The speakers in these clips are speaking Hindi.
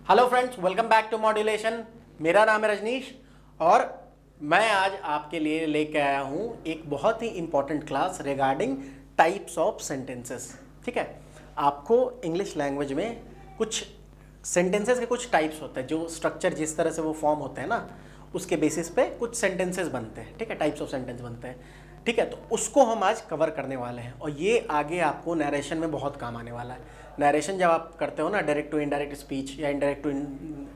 Hello friends, welcome back to modulation. मेरा नाम है रजनीश और मैं आज आपके लिए लेके आया हूँ एक बहुत ही important class regarding types of sentences. ठीक है, आपको इंग्लिश लैंग्वेज में कुछ सेंटेंसेस के कुछ टाइप्स होते हैं, जो स्ट्रक्चर जिस तरह से वो फॉर्म होते हैं ना, उसके बेसिस पे कुछ सेंटेंसेस बनते हैं। ठीक है, टाइप्स ऑफ सेंटेंस बनते हैं। ठीक है, तो उसको हम आज कवर करने वाले हैं और ये आगे आपको नरेशन में बहुत काम आने वाला है। नरेशन जब आप करते हो ना, डायरेक्ट टू इनडायरेक्ट स्पीच या इनडायरेक्ट टू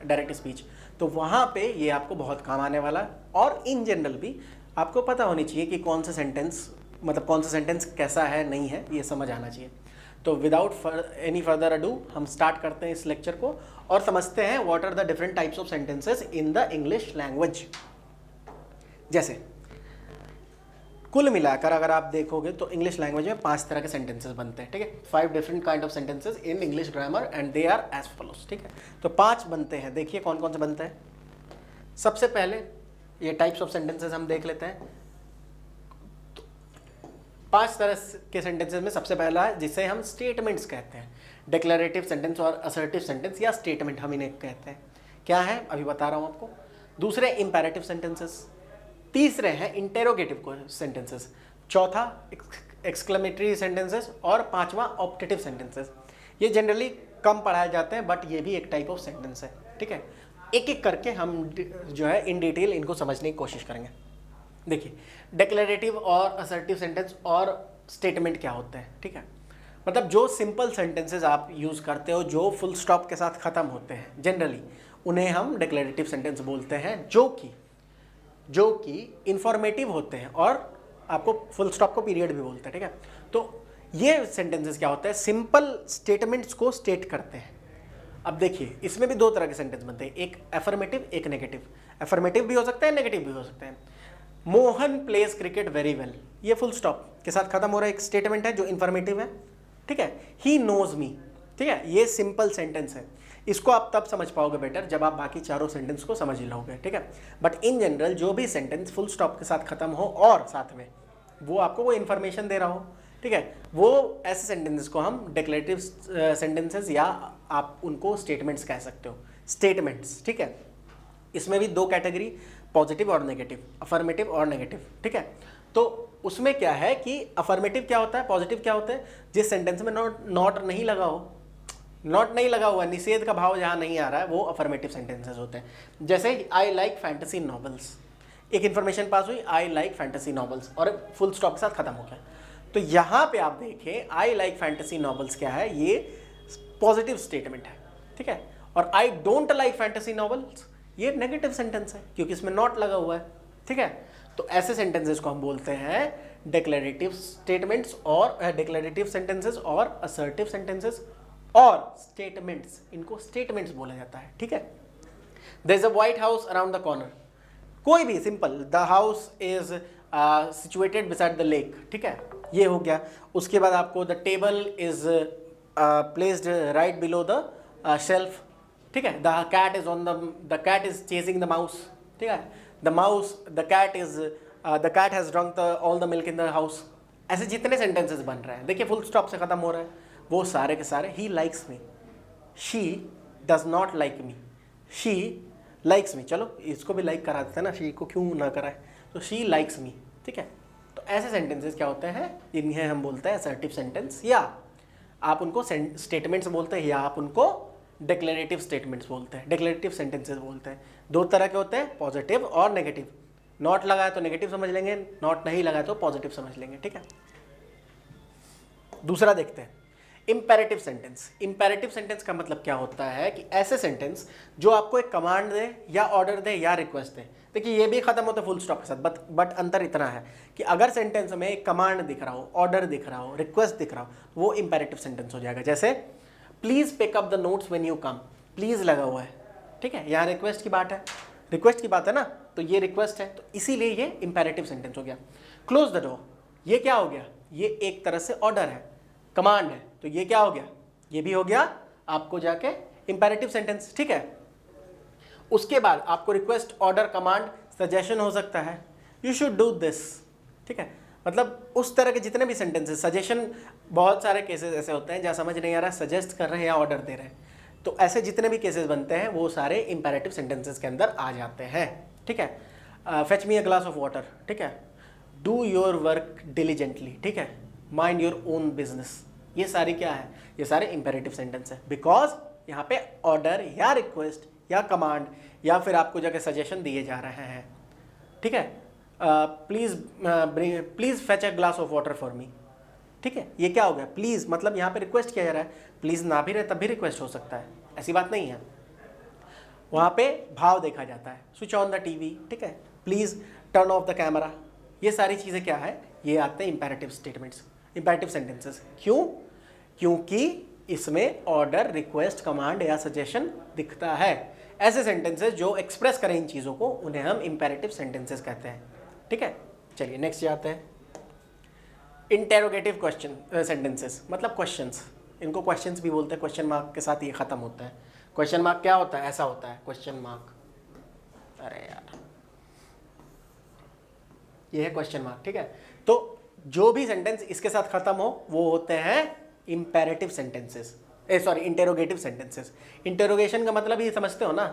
डायरेक्ट स्पीच, तो वहाँ पे ये आपको बहुत काम आने वाला है। और इन जनरल भी आपको पता होनी चाहिए कि कौन सा सेंटेंस, मतलब कौन सा सेंटेंस कैसा है नहीं है, ये समझ आना चाहिए। तो विदाउट एनी फर्दर अडू हम स्टार्ट करते हैं इस लेक्चर को और समझते हैं what are the different types of sentences in the English language. जैसे कुल मिलाकर अगर आप देखोगे तो इंग्लिश लैंग्वेज में 5 तरह के सेंटेंसेस बनते हैं। ठीक है, 5 different kind of sentences in English grammar and they are as follows. ठीक है, तो 5 बनते हैं। देखिए कौन कौन से बनते हैं। सबसे पहले ये टाइप्स ऑफ सेंटेंसेस हम देख लेते हैं। 5 तरह के सेंटेंसेस में सबसे पहला है जिसे हम स्टेटमेंट्स कहते हैं। डिक्लेरेटिव सेंटेंस और असर्टिव सेंटेंस या स्टेटमेंट हम इन्हें कहते हैं। क्या है अभी बता रहा हूं आपको। दूसरे इंपेरेटिव सेंटेंसेस। तीसरे हैं इंटेरोगेटिव सेंटेंसेस। चौथा एक्सक्लेमेटरी सेंटेंसेस और पांचवा ऑप्टेटिव सेंटेंसेस। ये जनरली कम पढ़ाए जाते हैं बट ये भी एक टाइप ऑफ सेंटेंस है। ठीक है, एक एक करके हम जो है इन डिटेल इनको समझने की कोशिश करेंगे। देखिए, डिक्लेरेटिव और असर्टिव सेंटेंस और स्टेटमेंट क्या होते हैं। ठीक है, मतलब जो सिंपल सेंटेंसेस आप यूज़ करते हो जो फुल स्टॉप के साथ ख़त्म होते हैं, जनरली उन्हें हम डिक्लेरेटिव सेंटेंस बोलते हैं, जो कि इंफॉर्मेटिव होते हैं और आपको फुल स्टॉप को पीरियड भी बोलते हैं। ठीक है, तो ये सेंटेंसेस क्या होता है, सिंपल स्टेटमेंट्स को स्टेट करते हैं। अब देखिए, इसमें भी 2 तरह के सेंटेंस बनते हैं, एक अफर्मेटिव एक नेगेटिव। अफर्मेटिव भी हो सकता है, नेगेटिव भी हो सकता है। Mohan pledge cricket very well, ये फुल स्टॉप के साथ खत्म हो रहा है एक स्टेटमेंट है जो इंफॉर्मेटिव है। ठीक है, ही नोज मी, ठीक है, ये सिंपल सेंटेंस है। इसको आप तब समझ पाओगे बेटर जब आप बाकी चारों सेंटेंस को समझ लोगे। ठीक है, बट इन जनरल जो भी सेंटेंस फुल स्टॉप के साथ खत्म हो और साथ में वो आपको वो इन्फॉर्मेशन दे रहा हो, ठीक है, वो ऐसे सेंटेंसेस को हम डिक्लेरेटिव सेंटेंसेस या आप उनको स्टेटमेंट्स कह सकते हो, स्टेटमेंट्स। ठीक है, इसमें भी 2 कैटेगरी, पॉजिटिव और नेगेटिव, अफर्मेटिव और नेगेटिव। ठीक है, तो उसमें क्या है कि अफर्मेटिव क्या होता है, पॉजिटिव क्या होता है, जिस सेंटेंस में नॉट नहीं लगा हो, नॉट नहीं लगा हुआ, निषेध का भाव जहाँ नहीं आ रहा है, वो अफर्मेटिव सेंटेंसेस होते हैं। जैसे आई लाइक फैंटेसी नॉवेल्स, एक इन्फॉर्मेशन पास हुई, आई लाइक फैंटेसी नॉवेल्स और फुल स्टॉप के साथ खत्म हो गया। तो यहाँ पे आप देखें आई लाइक फैंटेसी नॉवेल्स क्या है, ये पॉजिटिव स्टेटमेंट है। ठीक है, और I don't like fantasy novels ये नेगेटिव सेंटेंस है क्योंकि इसमें नॉट लगा हुआ है। ठीक है, तो ऐसे सेंटेंसेस को हम बोलते हैं डिक्लेरेटिव स्टेटमेंट्स और डिक्लेरेटिव सेंटेंसेस और असर्टिव सेंटेंसेस और स्टेटमेंट्स, इनको स्टेटमेंट्स बोला जाता है। ठीक है, there is a white house around the corner, कोई भी simple, the house is situated beside the lake. ठीक है, ये हो गया। उसके बाद आपको the table is placed right below the shelf. ठीक है, the cat is on the cat is chasing the mouse. ठीक है, the cat has drunk all the milk in the house. ऐसे जितने सेंटेंसेस बन रहे हैं, देखिए फुल स्टॉप से खत्म हो रहा है, वो सारे के सारे he likes me, she does not like me, she likes me. चलो इसको भी लाइक करा देते हैं ना, शी को क्यों ना कराए, तो शी लाइक्स मी। ठीक है, तो ऐसे सेंटेंसेस क्या होते हैं, इन्हें हम बोलते हैं असर्टिव सेंटेंस, या आप उनको स्टेटमेंट्स बोलते हैं, या आप उनको डिक्लेरेटिव स्टेटमेंट्स बोलते हैं, डिक्लेरेटिव सेंटेंसेस बोलते हैं। 2 तरह के होते हैं, पॉजिटिव और नेगेटिव। नॉट लगा है तो नेगेटिव समझ लेंगे, नॉट नहीं लगा तो पॉजिटिव समझ लेंगे। ठीक है, दूसरा देखते हैं इंपेरेटिव सेंटेंस। इंपेरेटिव सेंटेंस का मतलब क्या होता है कि ऐसे सेंटेंस जो आपको एक कमांड दे या ऑर्डर दे या रिक्वेस्ट दे। देखिए ये भी खत्म होता है फुल स्टॉप के साथ, बट अंतर इतना है कि अगर सेंटेंस में एक कमांड दिख रहा हो, ऑर्डर दिख रहा हो, रिक्वेस्ट दिख रहा हो, वो इंपेरेटिव सेंटेंस हो जाएगा। जैसे please pick up the notes when you come, please लगा हुआ है। ठीक है, यहाँ रिक्वेस्ट की बात है, रिक्वेस्ट की बात है ना, तो ये रिक्वेस्ट है, तो इसीलिए ये इंपेरेटिव सेंटेंस हो गया। क्लोज द डोर, ये क्या हो गया, ये एक तरह से ऑर्डर है, कमांड है, तो ये क्या हो गया, ये भी हो गया आपको जाके इंपेरेटिव सेंटेंस। ठीक है, उसके बाद आपको रिक्वेस्ट, ऑर्डर, कमांड, सजेशन हो सकता है, यू शुड डू दिस। ठीक है, मतलब उस तरह के जितने भी सेंटेंसेस, सजेशन, बहुत सारे केसेस ऐसे होते हैं जहाँ समझ नहीं आ रहा, सजेस्ट कर रहे हैं या ऑर्डर दे रहे हैं, तो ऐसे जितने भी केसेस बनते हैं वो सारे इंपेरेटिव सेंटेंसेस के अंदर आ जाते हैं, ठीक है। Fetch me a glass of water, ठीक है। डू योर वर्क डिलीजेंटली, ठीक है। माइंड योर ओन बिजनेस, ये सारी क्या है, ये सारे इंपेरेटिव सेंटेंस है, बिकॉज यहाँ पे ऑर्डर या रिक्वेस्ट या कमांड या फिर आपको जगह सजेशन दिए जा रहे हैं, ठीक है। Please fetch a glass of water for me, ठीक है। ये क्या हो गया, प्लीज मतलब यहाँ पे रिक्वेस्ट किया जा रहा है, प्लीज ना भी रहे तब भी रिक्वेस्ट हो सकता है, ऐसी बात नहीं है। वहाँ पे भाव देखा जाता है, स्विच ऑन द टीवी, ठीक है। Please turn off the camera, ये सारी चीज़ें क्या है, ये आते हैं इंपेरेटिव स्टेटमेंट्स, इंपेरेटिव सेंटेंसेस। क्यों, क्योंकि इसमें ऑर्डर, रिक्वेस्ट, कमांड या सजेशन दिखता है। ऐसे सेंटेंसेस जो एक्सप्रेस करें इन चीज़ों को उन्हें हम इंपेरेटिव सेंटेंसेस कहते हैं, ठीक है। चलिए नेक्स्ट जाते हैं। इंटेरोगेटिव क्वेश्चन सेंटेंसेस मतलब क्वेश्चंस, इनको क्वेश्चंस भी बोलते हैं, क्वेश्चन मार्क के साथ ये खत्म होता है। क्वेश्चन मार्क क्या होता है, ऐसा होता है क्वेश्चन मार्क, अरे यार ये है क्वेश्चन मार्क, ठीक है। तो जो भी सेंटेंस इसके साथ खत्म हो वो होते हैं imperative sentences, sorry interrogative sentences. Interrogation का मतलब ये समझते हो ना,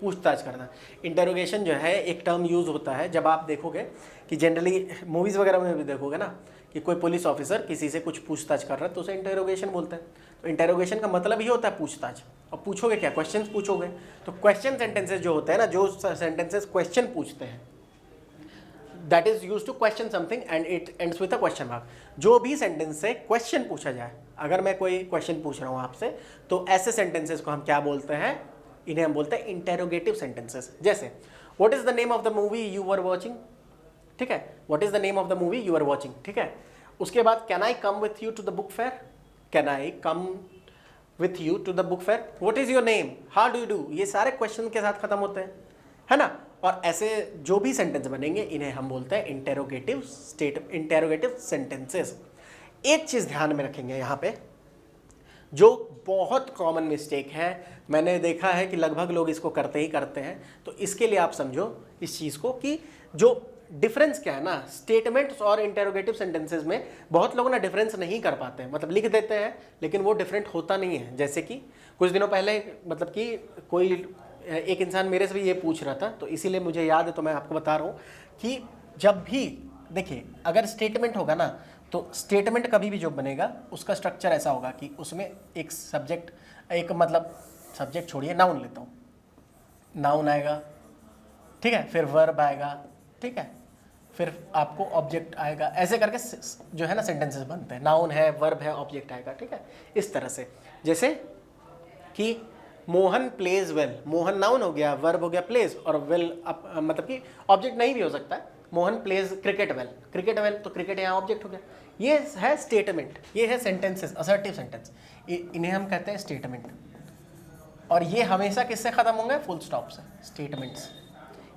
पूछताछ करना। इंटेरोगेशन जो है एक टर्म यूज होता है जब आप देखोगे कि जनरली मूवीज़ वगैरह में भी देखोगे ना कि कोई पुलिस ऑफिसर किसी से कुछ पूछताछ कर रहा है तो उसे इंटेरोगेशन बोलते हैं। तो इंटेरोगेशन का मतलब ही होता है पूछताछ। और पूछोगे क्या, क्वेश्चंस पूछोगे। तो क्वेश्चन सेंटेंसेस जो होते हैं ना, जो सेंटेंसेस क्वेश्चन पूछते हैं, that is used to question something and it ends with a question mark. जो भी सेंटेंस से क्वेश्चन पूछा जाए, अगर मैं कोई क्वेश्चन पूछ रहा हूँ आपसे, तो ऐसे सेंटेंसेस को हम क्या बोलते हैं, इन्हें हम बोलते हैं इंटेरोगेटिव सेंटेंसेस। जैसे what is the name of the movie you were watching, ठीक है। What is the name of the movie you are watching, ठीक है। उसके बाद can I come with you to the book fair, can I come with you to the book fair, what is your name, how do you do, ये सारे क्वेश्चन के साथ खत्म होते हैं, है ना। और ऐसे जो भी सेंटेंस बनेंगे इन्हें हम बोलते हैं इंटेरोगेटिव सेंटेंसेस। एक चीज ध्यान में रखेंगे यहाँ पे, जो बहुत कॉमन मिस्टेक है, मैंने देखा है कि लगभग लोग इसको करते ही करते हैं, तो इसके लिए आप समझो इस चीज़ को कि जो डिफरेंस क्या है ना, स्टेटमेंट्स और इंटेरोगेटिव सेंटेंसेस में बहुत लोग ना डिफरेंस नहीं कर पाते हैं, मतलब लिख देते हैं लेकिन वो डिफरेंट होता नहीं है। जैसे कि कुछ दिनों पहले मतलब कि कोई एक इंसान मेरे से भी ये पूछ रहा था, तो इसीलिए मुझे याद है, तो मैं आपको बता रहा हूँ कि जब भी देखिए अगर स्टेटमेंट होगा ना, तो स्टेटमेंट कभी भी जो बनेगा उसका स्ट्रक्चर ऐसा होगा कि उसमें एक सब्जेक्ट, एक मतलब सब्जेक्ट छोड़िए, नाउन लेता हूँ, नाउन आएगा, ठीक है, फिर वर्ब आएगा, ठीक है, फिर आपको ऑब्जेक्ट आएगा, ऐसे करके जो है ना सेंटेंसेस बनते हैं। नाउन है, वर्ब है, ऑब्जेक्ट आएगा, ठीक है, इस तरह से। जैसे कि Mohan pledge well, Mohan noun हो गया, वर्ब हो गया प्लेज, और वेल मतलब कि ऑब्जेक्ट नहीं भी हो सकता है। Mohan pledge cricket well, cricket well, तो क्रिकेट यहाँ ऑब्जेक्ट हो गया। ये है स्टेटमेंट, ये है सेंटेंसेस, असर्टिव सेंटेंस, इन्हें हम कहते हैं स्टेटमेंट। और ये हमेशा किससे खत्म होंगे, फुल स्टॉप से। स्टेटमेंट्स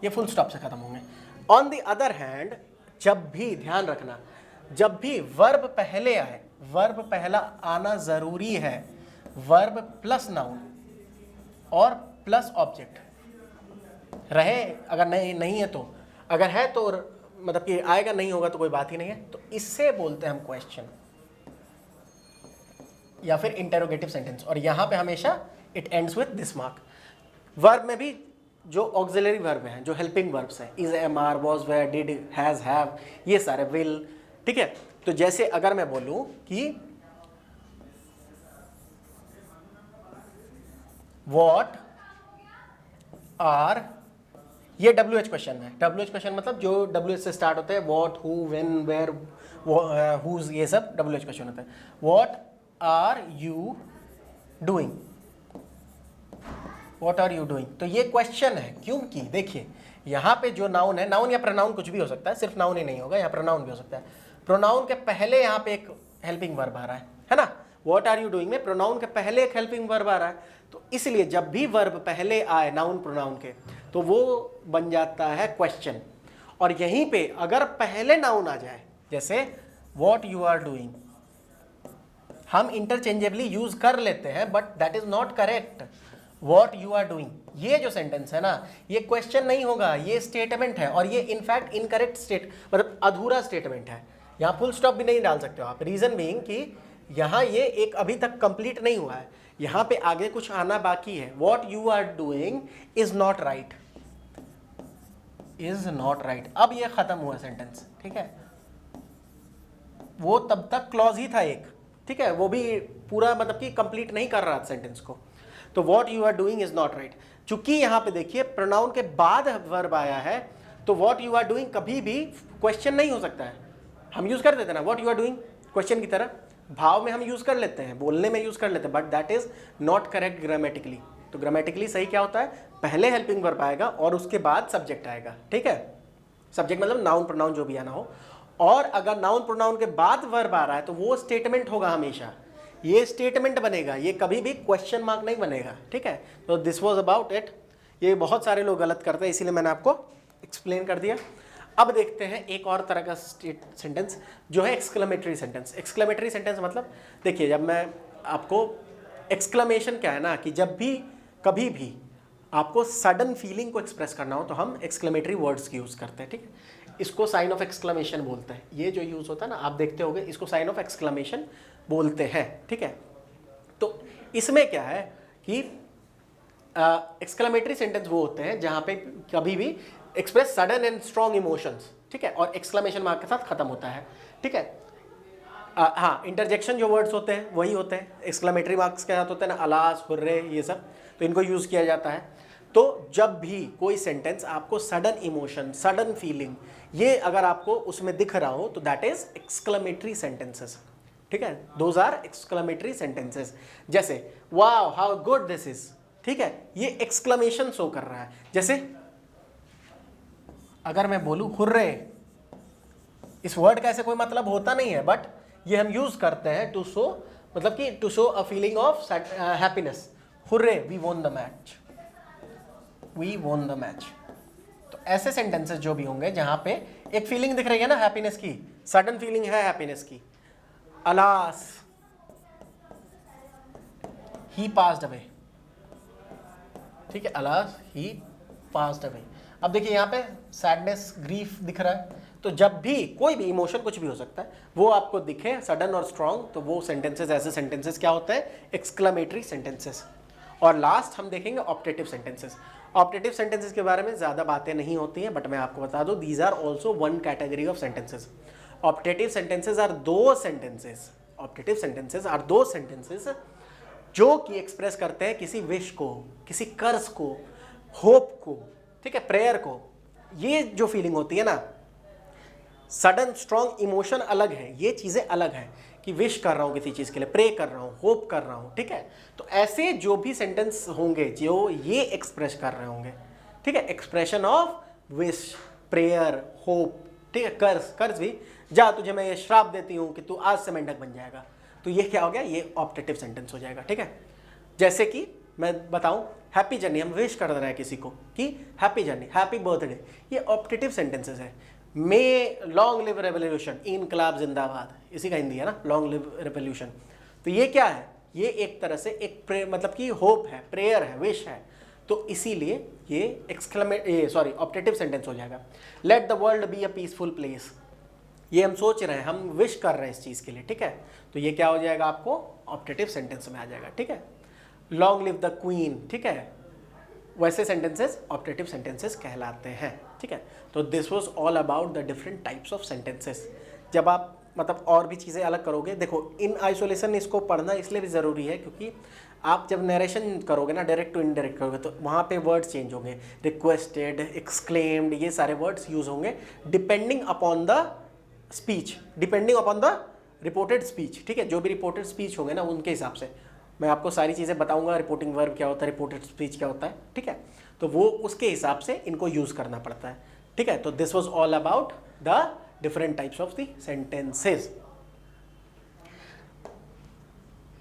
ये फुल स्टॉप से खत्म होंगे। ऑन द अदर हैंड, जब भी ध्यान रखना, जब भी वर्ब पहले आए, वर्ब पहला आना जरूरी है, वर्ब प्लस नाउन और प्लस ऑब्जेक्ट रहे, अगर नहीं है तो, अगर है तो मतलब कि आएगा, नहीं होगा तो कोई बात ही नहीं है, तो इससे बोलते हैं हम क्वेश्चन या फिर इंटेरोगेटिव सेंटेंस। और यहां पे हमेशा it ends with this mark. Verb में भी जो ऑक्सिलरी वर्ब हैं, जो हेल्पिंग वर्ब्स हैं, is, am, are, was, were, did, has, have, ये सारे, विल, ठीक है। तो जैसे अगर मैं बोलूं कि व्हाट आर, ये WH क्वेश्चन है। WH क्वेश्चन मतलब जो WH से स्टार्ट होते हैं, what, who, when, where, whose, ये सब WH क्वेश्चन होता है। What are you doing, what are you doing, तो ये क्वेश्चन है, क्योंकि देखिए यहाँ पे जो नाउन है, नाउन या प्रोनाउन कुछ भी हो सकता है, सिर्फ नाउन ही नहीं होगा, यहाँ प्रोनाउन भी हो सकता है। प्रोनाउन के पहले यहाँ पे एक हेल्पिंग वर्ब आ रहा है ना। व्हाट आर यू डूइंग में प्रोनाउन के पहले एक हेल्पिंग वर्ब आ रहा है, तो इसलिए जब भी वर्ब पहले आए नाउन प्रोनाउन के, तो वो बन जाता है क्वेश्चन। और यहीं पे अगर पहले नाउन आ जाए, जैसे व्हाट यू आर डूइंग, हम इंटरचेंजेबली यूज कर लेते हैं, but that is not correct. What you are doing, ये जो सेंटेंस है ना, ये क्वेश्चन नहीं होगा, ये स्टेटमेंट है, और ये इनफैक्ट इनकरेक्ट मतलब अधूरा स्टेटमेंट है। यहाँ फुल स्टॉप भी नहीं डाल सकते हो आप, रीजन बीइंग कि यहाँ ये एक अभी तक कंप्लीट नहीं हुआ है। यहां पे आगे कुछ आना बाकी है। What you are doing is not right, is not right. अब ये खत्म हुआ सेंटेंस, ठीक है। वो तब तक क्लॉज ही था एक, ठीक है, वो भी पूरा मतलब कि कंप्लीट नहीं कर रहा सेंटेंस को। तो what you are doing is not right. चूंकि यहां पे देखिए प्रोनाउन के बाद वर्ब आया है, तो वॉट यू आर डूइंग कभी भी क्वेश्चन नहीं हो सकता है। हम यूज कर देते हैं ना what you are doing question की तरह, भाव में हम यूज कर लेते हैं, बोलने में यूज कर लेते हैं, but that is not correct grammatically. तो ग्रामेटिकली सही क्या होता है, पहले हेल्पिंग वर्ब आएगा और उसके बाद सब्जेक्ट आएगा, ठीक है। सब्जेक्ट मतलब नाउन प्रोनाउन जो भी आना हो, और अगर नाउन प्रोनाउन के बाद वर्ब आ रहा है तो वो स्टेटमेंट होगा हमेशा, ये स्टेटमेंट बनेगा, ये कभी भी क्वेश्चन मार्क नहीं बनेगा, ठीक है। तो दिस वाज अबाउट इट। ये बहुत सारे लोग गलत करते हैं, इसीलिए मैंने आपको एक्सप्लेन कर दिया। अब देखते हैं एक और तरह का सेंटेंस जो है एक्सक्लेमेटरी सेंटेंस। एक्सक्लेमेटरी सेंटेंस मतलब देखिए, जब मैं आपको एक्सक्लेमेशन क्या है ना, कि जब भी कभी भी आपको सडन फीलिंग को एक्सप्रेस करना हो तो हम एक्सक्लेमेटरी वर्ड्स की यूज़ करते हैं, ठीक है। इसको साइन ऑफ एक्सक्लेमेशन बोलते हैं। ये जो यूज़ होता है ना, आप देखते होंगे, इसको साइन ऑफ एक्सक्लेमेशन बोलते हैं, ठीक है। तो इसमें क्या है कि एक्सक्लेमेटरी सेंटेंस वो होते हैं जहाँ पे कभी भी express sudden and strong emotions, ठीक है, और एक्सक्लेमेशन मार्क के साथ खत्म होता है, ठीक है। हाँ, इंटरजेक्शन जो वर्ड्स होते हैं वही होते हैं, एक्सक्लेमेटरी मार्क्स के साथ होते हैं ना, अलास, हुर्रे, ये सब, तो इनको यूज़ किया जाता है। तो जब भी कोई सेंटेंस आपको सडन इमोशन, सडन फीलिंग, ये अगर आपको उसमें दिख रहा हो तो दैट इज एक्सक्लेमेटरी सेंटेंसेस, ठीक है। Those are exclamatory sentences. जैसे wow how good this is, ठीक है, ये एक्सक्लेमेशन शो कर रहा है। जैसे अगर मैं बोलूं हुर्रे, इस वर्ड का ऐसे कोई मतलब होता नहीं है, बट ये हम यूज करते हैं टू शो, मतलब कि to show a feeling of happiness. Hurray we won the match, we won the match. तो ऐसे सेंटेंसेस जो भी होंगे जहां पे एक फीलिंग दिख रही है ना हैप्पीनेस की, सडन फीलिंग है हैप्पीनेस की, अलास ही पास्ड अवे, ठीक है, अलास ही पास्ड अवे। अब देखिए यहाँ पे सैडनेस, ग्रीफ दिख रहा है, तो जब भी कोई भी इमोशन, कुछ भी हो सकता है, वो आपको दिखे सडन और स्ट्रॉन्ग, तो वो सेंटेंसेस, ऐसे सेंटेंसेस क्या होते हैं, एक्सक्लेमेटरी सेंटेंसेस। और लास्ट हम देखेंगे ऑप्टेटिव सेंटेंसेस। ऑप्टेटिव सेंटेंसेस के बारे में ज़्यादा बातें नहीं होती हैं, बट मैं आपको बता दूं, these are also one category of sentences. Optative sentences are those sentences, optative sentences are those sentences जो कि एक्सप्रेस करते हैं किसी विश को, किसी कर्ज को, होप को, ठीक है, प्रेयर को। ये जो फीलिंग होती है ना, सडन स्ट्रॉन्ग इमोशन अलग है, ये चीज़ें अलग हैं, कि विश कर रहा हूँ किसी चीज़ के लिए, प्रे कर रहा हूँ, होप कर रहा हूँ, ठीक है। तो ऐसे जो भी सेंटेंस होंगे जो ये एक्सप्रेस कर रहे होंगे, ठीक है, expression of wish, prayer, hope, ठीक है, कर्ज भी, जा तुझे मैं ये श्राप देती हूँ कि तू आज से मेंढक बन जाएगा, तो ये क्या हो गया, ये ऑप्टेटिव सेंटेंस हो जाएगा, ठीक है। जैसे कि मैं बताऊं, हैप्पी जर्नी, हम विश कर रहे हैं किसी को कि हैप्पी जर्नी, हैप्पी बर्थडे, ये ऑप्टेटिव सेंटेंसेस है। मे लॉन्ग लिव रेवोल्यूशन, इनकलाब जिंदाबाद, इसी का हिंदी है ना, लॉन्ग लिव रेवोल्यूशन। तो ये क्या है, ये एक तरह से एक मतलब कि होप है, प्रेयर है, विश है, तो इसीलिए ये ऑप्टेटिव सेंटेंस हो जाएगा। Let the world be a peaceful place, ये हम सोच रहे हैं, हम विश कर रहे हैं इस चीज़ के लिए, ठीक है, तो ये क्या हो जाएगा, आपको ऑप्टेटिव सेंटेंस में आ जाएगा, ठीक है। लॉन्ग लिव द क्वीन, ठीक है, वैसे सेंटेंसेस ऑप्टेटिव सेंटेंसेस कहलाते हैं, ठीक है। तो this was all about the different types of sentences. जब आप मतलब और भी चीज़ें अलग करोगे, देखो इन आइसोलेशन इसको पढ़ना इसलिए भी ज़रूरी है क्योंकि आप जब नरेशन करोगे ना, डायरेक्ट टू इनडायरेक्ट करोगे, तो वहाँ पे वर्ड्स चेंज होंगे, रिक्वेस्टेड, एक्सक्लेम्ड, ये सारे वर्ड्स यूज होंगे depending upon the speech, depending upon the reported speech, ठीक है। जो भी रिपोर्टेड स्पीच होंगे ना, उनके हिसाब से मैं आपको सारी चीज़ें बताऊंगा, रिपोर्टिंग वर्ब क्या होता है, रिपोर्टेड स्पीच क्या होता है, ठीक है। तो वो उसके हिसाब से इनको यूज़ करना पड़ता है, ठीक है। तो this was all about the different types of the sentences.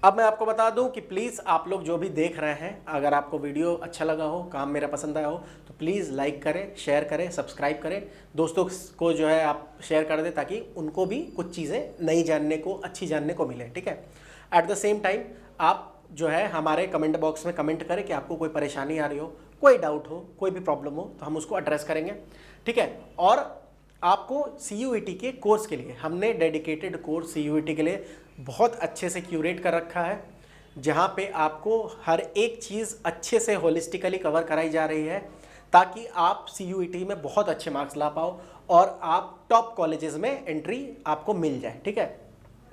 अब मैं आपको बता दूं कि प्लीज़ आप लोग जो भी देख रहे हैं, अगर आपको वीडियो अच्छा लगा हो, काम मेरा पसंद आया हो, तो प्लीज़ लाइक करें, शेयर करें, सब्सक्राइब करें, दोस्तों को जो है आप शेयर कर दें ताकि उनको भी कुछ चीज़ें नई जानने को, अच्छी जानने को मिले, ठीक है। एट द सेम टाइम आप जो है हमारे कमेंट बॉक्स में कमेंट करें कि आपको कोई परेशानी आ रही हो, कोई डाउट हो, कोई भी प्रॉब्लम हो, तो हम उसको एड्रेस करेंगे, ठीक है। और आपको CUET के कोर्स के लिए हमने डेडिकेटेड कोर्स CUET के लिए बहुत अच्छे से क्यूरेट कर रखा है, जहाँ पे आपको हर एक चीज़ अच्छे से होलिस्टिकली कवर कराई जा रही है, ताकि आप CUET में बहुत अच्छे मार्क्स ला पाओ और आप टॉप कॉलेजेस में एंट्री आपको मिल जाए। ठीक है,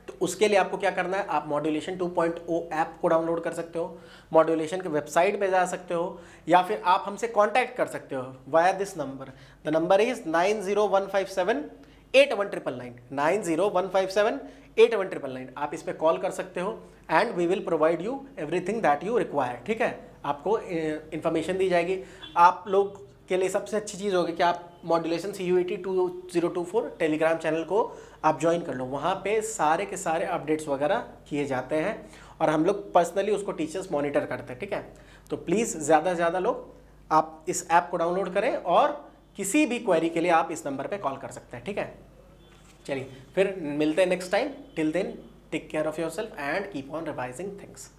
तो उसके लिए आपको क्या करना है, आप मॉड्यूलेशन 2.0 ऐप को डाउनलोड कर सकते हो, मॉड्यूलेशन के वेबसाइट पे जा सकते हो, या फिर आप हमसे कांटेक्ट कर सकते हो via this number. The number is 9015781999 9015781999। आप इस पे कॉल कर सकते हो and we will provide you everything that you require. ठीक है, आपको इन्फॉर्मेशन दी जाएगी। आप लोग के लिए सबसे अच्छी चीज़ होगी कि आप मॉड्यूलेशन CUET 2024 टेलीग्राम चैनल को आप ज्वाइन कर लो। वहाँ पे सारे के सारे अपडेट्स वगैरह किए जाते हैं और हम लोग पर्सनली उसको टीचर्स मॉनिटर करते हैं। ठीक है, तो प्लीज़ ज़्यादा से ज़्यादा लोग आप इस ऐप को डाउनलोड करें और किसी भी क्वेरी के लिए आप इस नंबर पे कॉल कर सकते हैं। ठीक है, चलिए फिर मिलते हैं next time. Till then take care of yourself and keep on revising things.